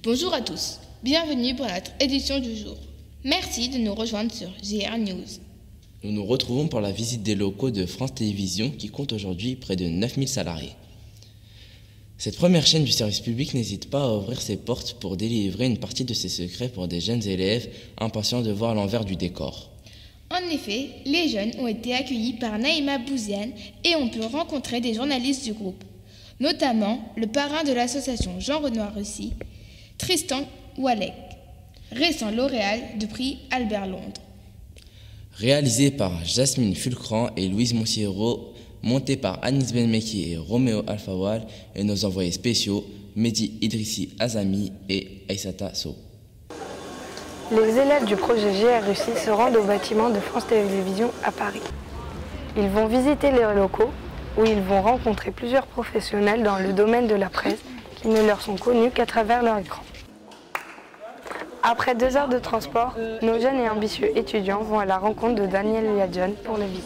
Bonjour à tous, bienvenue pour notre édition du jour. Merci de nous rejoindre sur JR News. Nous nous retrouvons pour la visite des locaux de France Télévisions qui compte aujourd'hui près de 9000 salariés. Cette première chaîne du service public n'hésite pas à ouvrir ses portes pour délivrer une partie de ses secrets pour des jeunes élèves impatients de voir l'envers du décor. En effet, les jeunes ont été accueillis par Naïma Bouziane et on peut rencontrer des journalistes du groupe, notamment le parrain de l'association Jean-Renoir Russie, Tristan Oualek, récent lauréat du prix Albert Londres. Réalisé par Jasmine Fulcran et Louise Monsiero, monté par Anis Benmeki et Roméo Alfawal et nos envoyés spéciaux Mehdi Idrissi Azami et Aïssata Sow. Les élèves du projet JR Russie se rendent au bâtiment de France Télévisions à Paris. Ils vont visiter les locaux où ils vont rencontrer plusieurs professionnels dans le domaine de la presse qui ne leur sont connus qu'à travers leur écran. Après 2 heures de transport, nos jeunes et ambitieux étudiants vont à la rencontre de Daniel Liadjon pour les visites.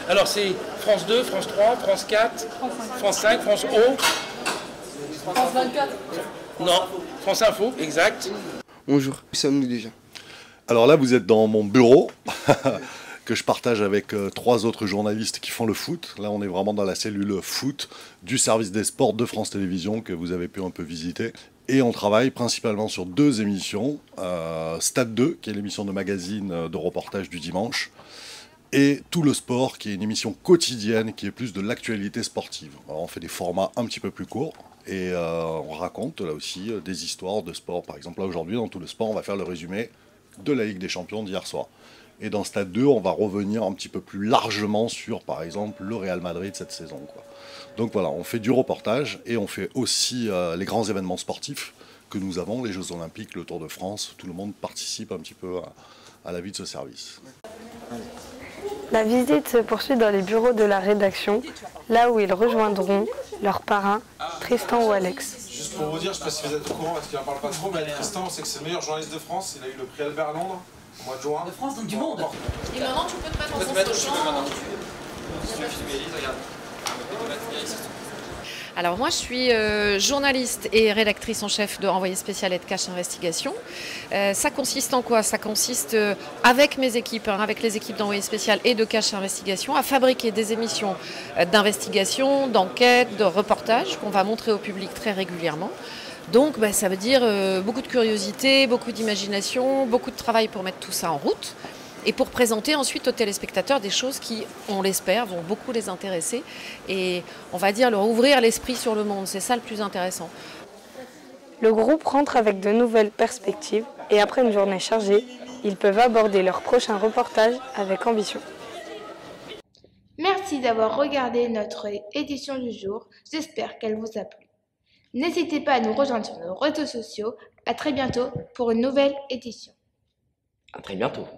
Alors c'est France 2, France 3, France 4, France 5, France O. France 24. Non, France Info, exact. Bonjour, où sommes-nous déjà? Alors là, vous êtes dans mon bureau, que je partage avec 3 autres journalistes qui font le foot. Là, on est vraiment dans la cellule foot du service des sports de France Télévisions que vous avez pu un peu visiter. Et on travaille principalement sur 2 émissions. Stade 2, qui est l'émission de magazine de reportage du dimanche. Et Tout le sport, qui est une émission quotidienne qui est plus de l'actualité sportive. Alors, on fait des formats un petit peu plus courts. Et on raconte là aussi des histoires de sport. Par exemple, là aujourd'hui, dans Tout le sport, on va faire le résumé de la Ligue des Champions d'hier soir. Et dans Stade 2, on va revenir un petit peu plus largement sur, par exemple, le Real Madrid cette saison, quoi. Donc voilà, on fait du reportage et on fait aussi les grands événements sportifs que nous avons, les Jeux Olympiques, le Tour de France. Tout le monde participe un petit peu à la vie de ce service. La visite se poursuit dans les bureaux de la rédaction, là où ils rejoindront leur parrain, Tristan Oualek. Juste pour vous dire, je ne sais pas si vous êtes au courant parce qu'il n'en parle pas trop, mais Tristan, c'est que c'est le meilleur journaliste de France. Il a eu le prix Albert Londres au mois de juin. De France, donc du monde. Et maintenant, tu peux te mettre en sens Alors moi je suis journaliste et rédactrice en chef de Envoyé spécial et de Cache Investigation. Ça consiste en quoi? Ça consiste avec mes équipes, avec les équipes d'Envoyé spécial et de Cache Investigation, à fabriquer des émissions d'investigation, d'enquête, de reportage qu'on va montrer au public très régulièrement. Donc ça veut dire beaucoup de curiosité, beaucoup d'imagination, beaucoup de travail pour mettre tout ça en route. Et pour présenter ensuite aux téléspectateurs des choses qui, on l'espère, vont beaucoup les intéresser et on va dire leur ouvrir l'esprit sur le monde. C'est ça le plus intéressant. Le groupe rentre avec de nouvelles perspectives et après une journée chargée, ils peuvent aborder leur prochain reportage avec ambition. Merci d'avoir regardé notre édition du jour, j'espère qu'elle vous a plu. N'hésitez pas à nous rejoindre sur nos réseaux sociaux. À très bientôt pour une nouvelle édition. À très bientôt.